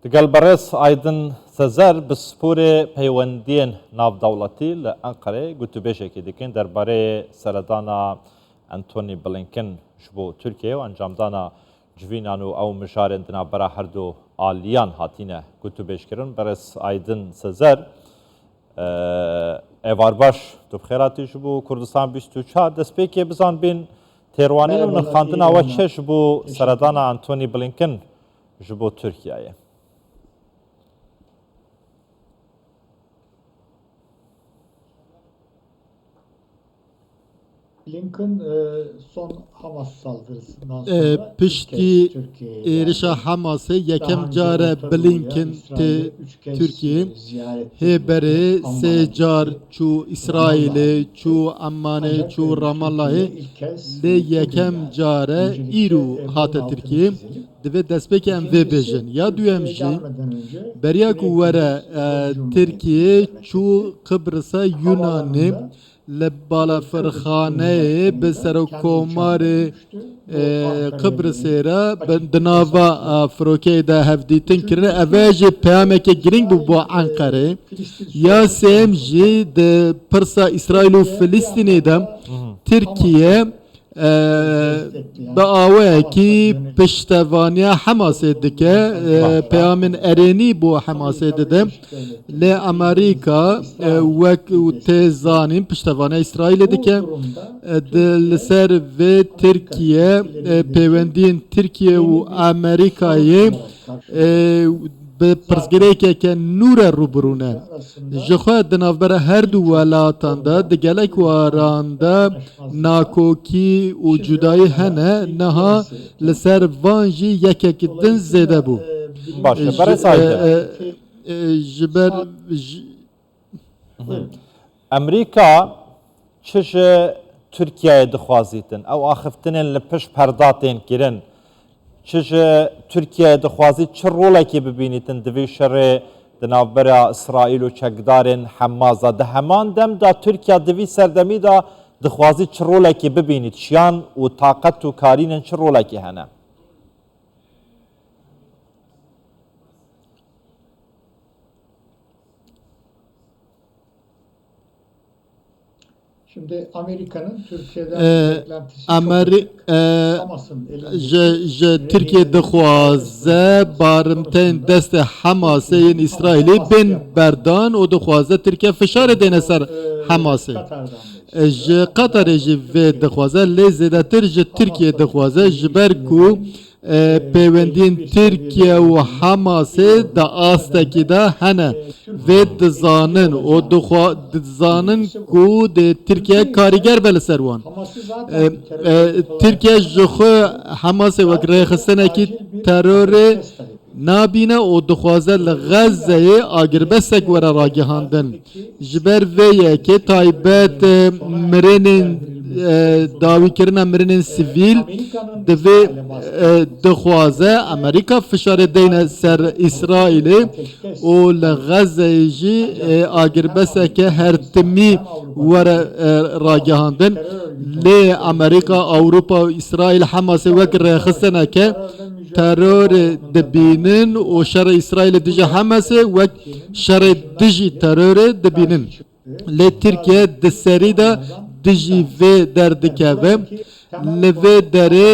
تقال بريس أيضا سزار بسپور پیوندین ناو دولتی لأنقره قلتو بيشي كدكين درباره سردانا أنتوني بلينكن شبو تركيا وانجام دانا جوینانو او مشارندنا برا هر دو آلیان هاتینه قلتو بيش کرن بريس أيضا سزار ایوار باش تو بخیراتی شبو کردستان 24 دست پیکی بزان بین تیروانی و نخاندنا و چه شبو سردانا أنتوني بلينكن شبو تركيا Blinken son Hamas saldırısından sonra pişti erişa Hamas'ı yekem care Blinken te Türkiye hebere secar çu İsrail'e çu Amman'e çu Ramallah'e le yekem care İru hata Türkiye ve despeki em ve bejin ya duyemji beriya ku were Türkiye çu Kıbrıs'a Yunan'ı لبالا فرخانه بسر کومار قبرس را بندناوا فروکی ده هفدیتن کرده اواج پیامه که گرینگ بو انقره یا سیم جی ده پرسا اسرائیل و فلسطینی ده ترکیه به آوه کی پشتوانی حماسه دکه پیامن ارینی بو حماسه ده لی امریکا وک تزانین پشتوانی اسرائیل دکه لسر و ترکیه پیوندین ترکیه و امریکایی به پرسگری که نور روبرونه جخوا دنافبره هر دو ولاتان دا دگلک واران دا ناکوکی و جدایی هنه نها لسر وانجی یکک دن زیده بو باشه برای سایده جبر امریکا چش ترکیه دخوازیتن او آخفتنین لپش پرداتین کرن چش ترکیه دخوازی چه رولکی ببینیتن دوی شر دنابرا اسرائیل و چکدارن حمازا ده همان دم دا ترکیه دوی سردمی دا دخوازی چه رولکی ببینید شیان و طاقت و کارینن چه رولکی هنه Şimdi Amerika'nın Türkiye'den beklentisi Hamas'ın Türkiye dixwaze barımten dest Hamas'ın İsrail'i ben berdan o dixwaze Türkiye fişar dene ser Hamas'ı. Katar'ı ve dixwaze lezzetir Türkiye dixwaze jiber ku پیوندین ترکیه و حماس دا آستکی دا هنه و دزانن و دزانن کو د ترکیه کاریگر بلسروان ترکیه جخو حماس وک ریخستنه کی ترور نابینه و دخوازه لغزه آگربسک ورا راگهاندن جبر ویه که تایبت مرنین داوی کردن مرنین سیویل دوی دخوازه امریکا فشار دینه سر اسرائیل و لغزه جی آگربسه که هر تمی ورا راگهاندن لی امریکا اوروپا و اسرائیل حماس وک رخصنه که ترور دبینن و شر اسرائیل دیجا حماس و شر دیجی ترور دبینن لی ترکیه دسری دا دیجی و دردکه و لوی داره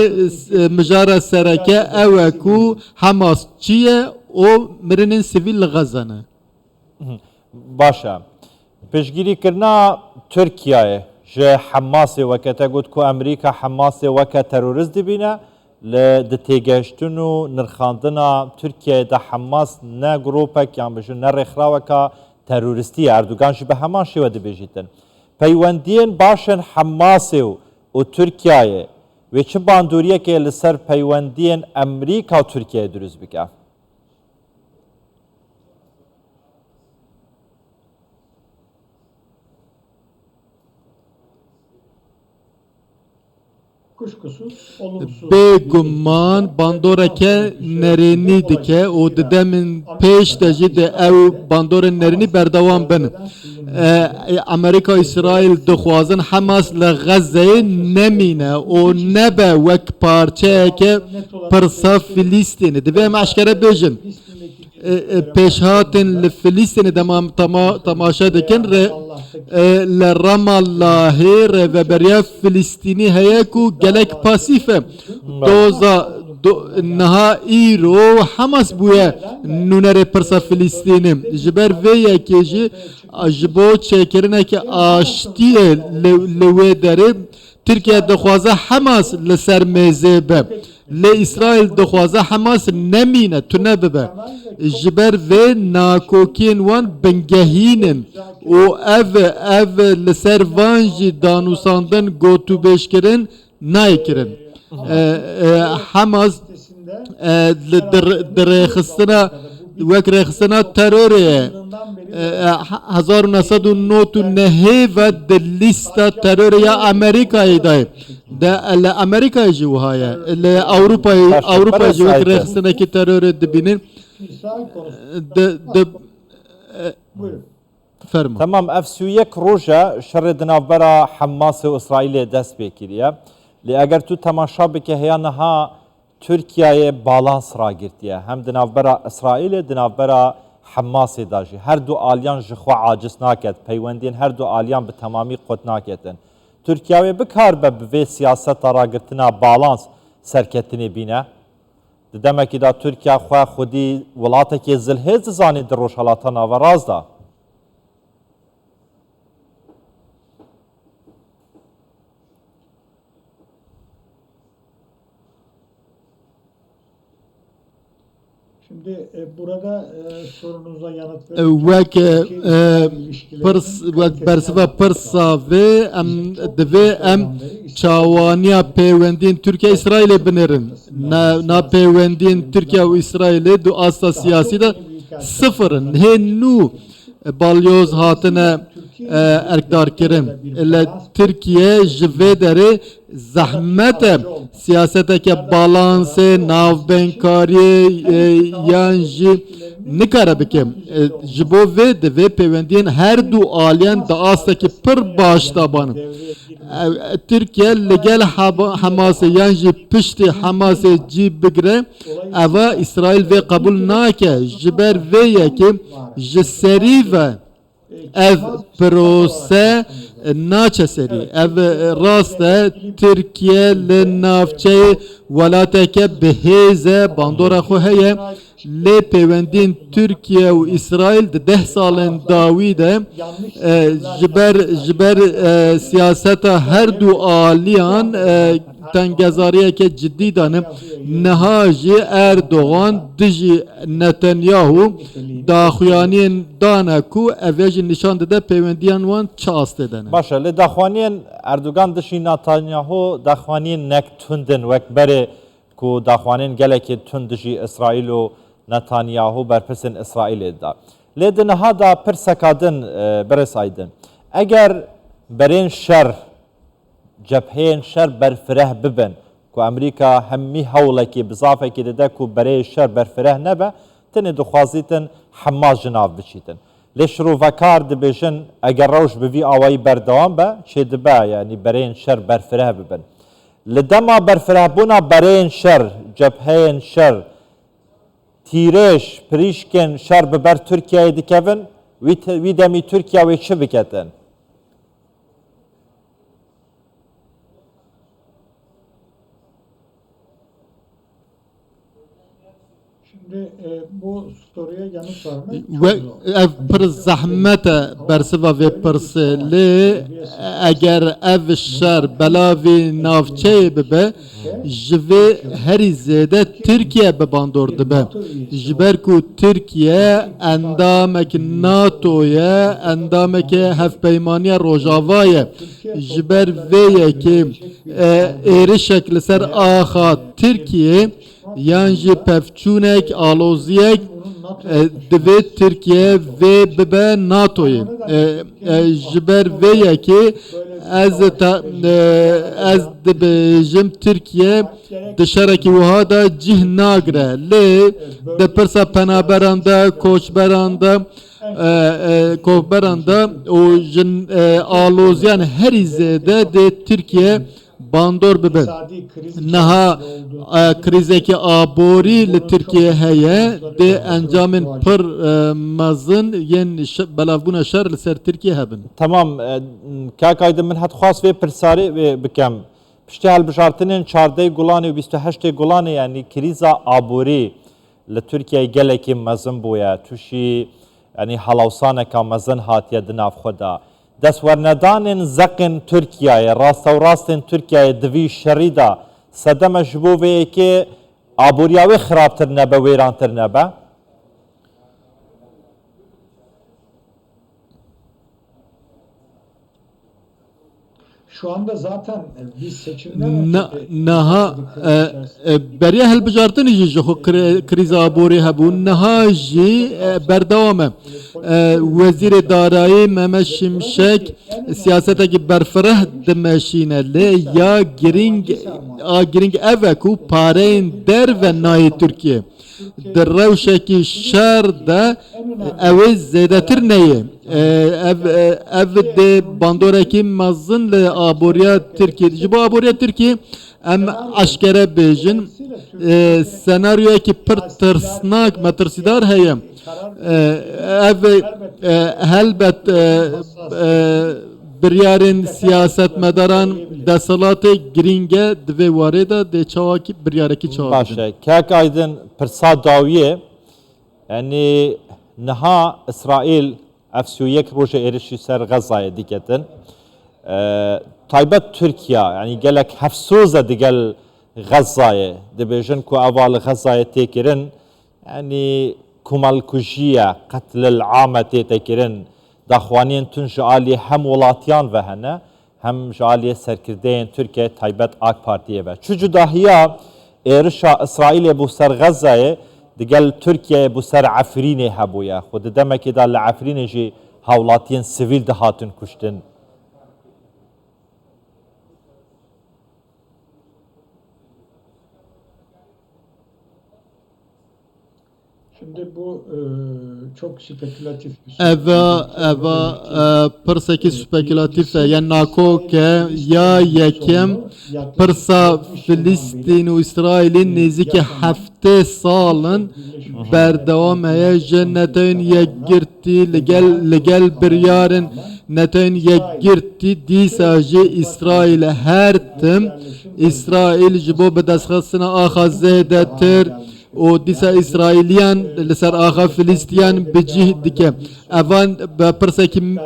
مجارة سرکه اوکو حماس چیه و مرنین سیویل غزانه باشه پشگیری کرنا ترکیه جه حماس وکتا گود کو امریکا حماس وکتا تروریست دبینه لدتيجاشتن و نرخاندنا تركيا دا حماس نا جروبك يعني بشو نرخراوكا ترورستي اردوغان شي بهمان شي ودي بيجيتن پیوندين باشن حماس و تركيا و چه باندوريه كي لسر پیوندين امريكا و تركيا دروز بكا بگمان باندورکه نرینی دکه و ددمن پیش تجید او باندور نرینی بردوام بن امریکا اسرائیل دخوازن حماس لغزه نمینه و نبه وک پارچه که پرسا فلسطینه دویم عشکره بجن پیشهاتن لفلسطین دمام تماشا دکن لرام الله و بریا فلسطینی هیا کو گلک پاسیفه دوزا نها ایرو حماس بویا نونر پرسا فلسطینی جبر ویا که جبو چکرنه که آشتیه لوی داره ترکیه دخوازه حماس لسر میزه لإسرائيل دخوازه حماس نمینه تو نببه جبر و ناکوکین وان بنگهینن و اف لسر وانجی دانوساندن گوتو بیش کرن نای کرن حماس در خستنا وک رخصنا تروریه 1909 نهیو د لیستا تروریا امریکایی دای ده امریکا جوهایا اوروپا جو رخصنا کی ترور دبینن فرما تمام افسویک روجا شر دنابرا حماس و اسرائیل دست بکریه لی اگر تو تماشا بکه هیا نها ترکیه بالانس را گرتیه هم دنابرا اسرائیل دنابرا حماس داجی هر دو آلیان جخوا عاجز ناکد پیوندین هر دو آلیان به تمامی قد ناکدن ترکیه بکار به سیاست را گرتنا بالانس سرکتنی بینه دمکی دا ترکیه خواه خودی ولاته که زلهز زانی در روشالاتانا و راز دا Şimdi burada sorunuza yanıt وک پرس وک برسوا پرسا و ام دوی ام چاوانیا پیوندین ترکیه اسرائیل بنرن نا پیوندین ترکیه و اسرائیل دو آستا سیاسی دا صفرن هنو بالیوز هاتنه ارکدار کرن الا ترکیه جوه داره زحمت سیاست که بالانس ناوبنکاری یانجی نکاره بکم جبو و دوی پیوندین هر دو آلیان دا آستا که پر باشتا بانم ترکیه لگل حماس یانجی پشت حماس جی بگره اوا اسرائیل و قبول ناکه جبر و یکی جسری و ev prose naçe seri ev rast Türkiye le navçe velateke beheze bandora xo heye le pevendin Türkiye ve İsrail de 10 salın davide jiber siyaseta her du aliyan tengezariye ke ciddi danım nehaji Erdoğan diji Netanyahu daxuyaniyen danaku eveci nişan dede pevendiyan wan çast edene. Başa le daxwaniyen Erdoğan dişi Netanyahu daxwaniyen nek tundin vek bere ku daxwaniyen geleki tund dişi İsrail u Netanyahu berpesin İsrail'e da. Le de neha da persekadın beresaydın. Eğer berin şer جبهين شر برفره ببن كو أمريكا همي هولكي بزافة كده ده كو بري شر برفره نبا تني دخوازيتن حماس جناف بشيتن ليش روفاكار دبيجن اگر روش بفي آواي بردوان با چه دبا يعني برين شر برفره ببن لدما برفره بونا برين شر جبهين شر تيريش پريشكن شر ببر تركيا دكفن ويدمي تركيا ويشي بكتن Şimdi bu soruya yanıt vermek ve ev per zahmete bersiva ve perseli eğer ev şer belavi navçe bebe jve heri zede Türkiye be bandor dibe jber ku Türkiye endamek NATO'ya endamek hevpeymaniya Rojava'ya jber ve ki eri şekli ser axa Türkiye yanjı pevçunek aloziyek dve Türkiye ve bebe NATO'yu jiber ve yeki az dibejim Türkiye dışarıki vahada cih nagre le de persa penaberanda koçberanda koçberanda o jin alozyan her izede de Türkiye باندور ببن İktisadi kriz نها içerisinde olduğu کریزکی آبوری لترکیه هیه ده انجام پر مزن ین بلافبون شر لسر ترکیه هبن Tamam, kakaydın min hat xas ve pirsari ve bikem. Pişti helbişartının çardey gulanı ve 28 gulanı yani kriza aburi li Türkiye geleki mezin buya. Tuşi yani halavsaneka mezin hatiye dinav xoda. Desvernedanın zekin Türkiye'ye, rastavrastın Türkiye'ye divi şerida sedeme jbo ve ki aburiya ve xirabtır nebe, veyrantır nebe. şu anda zaten biz seçimden önce نها بریا هلبجارتن جی جو کریز آبوری هبون نها جی بردوامه وزیر دارایی محمد شمشک سیاست کی برفره دمشینه لی یا گرینگ اوکو پارین در و نای ترکیه در روشکی شر ده اوی زیده تر نیه ev de bandoraki mazın le aboriya Türkiye. Jibo aboriya Türkiye em aşkere bejin senaryoya ki pır tırsnak matırsidar heye ev helbet biryarın siyaset medaran desalatı giringe dve vareda de çavaki biryaraki çavaki. Başa. Kak aydın pırsa daviye yani naha İsrail افسویک روز ایرشی سر غزه دیگتن تایبت ترکیه یعنی گلک هفسوز دیگل غزه دبیجن کو اول غزه تکرن یعنی کمال کجیه قتل العامه تکرن دخوانین تون جالی هم ولاتیان و هنه هم جالی سرکردین ترکیه تایبت آک پارتیه و چجو داهیا ایرشا اسرائیل بو سر غزه دقال تركيا بسر عفريني هبويا خود دمك دا لعفريني جي هاولاتين سيفيل دهاتن كشتن Şimdi bu çok spekülatif bir eva pırsaki spekülatif yani nako ke ya yekem pırsa Filistin ve İsrail'in niziki hafte salın berdevam eye cennetin yekirti legel bir yarın netin yekirti disajı İsrail'e her tim İsrail jibo bedaskhasına ahazedetir o disa İsrailiyan لسر آخا فلسطین بجih dike evan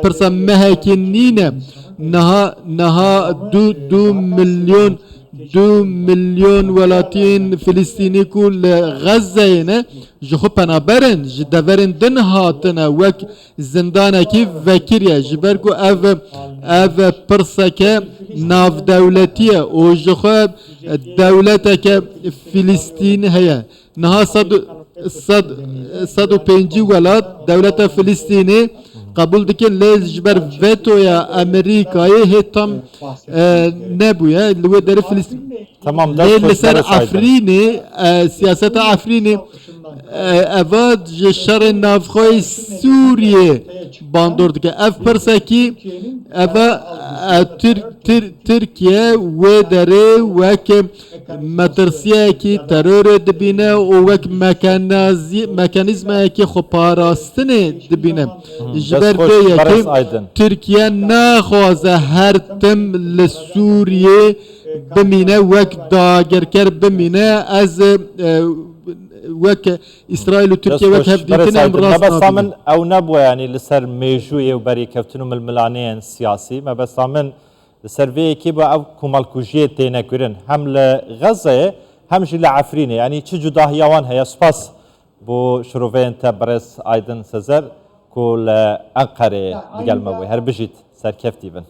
persa mehekinine naha 2 milyon velatin Filistini ku le Gazze'ne jixu penaberin ji deverin din hatine vek zindaneki vekiriye jiber ku ev persake nav devletiye o jixu devleteke Filistin heye naha sad u penci velat devlete Filistini kabul dikin lez jiber vetoya Amerika'yı hetam ne bu ya lüve deri Filistin tamam leser Afrini siyasete Afrini evad şerrin navxoy Suriye bandor dike ev persaki eva Türkiye ve deri vek matersiye ki terör dibine o vek mekanizma ki xoparastine dibine jiber ki Türkiye naxwaze her tim le Suriye bimine vek dagerker bimine az وك إسرائيل وتركيا وك هفديتنا امراض من أو نبوة يعني لسر ميجوية وبري كفتنو من الملعنين السياسي ما بس من لسر في كيبا أو كمال كوجية تينا كورن هم لغزة هم جل عفرينة يعني تشجو داهيوان هيا سباس بو شروفين تبرس أيضا سزر كل أنقرة دقال موي هر بجيت سر كفتيبن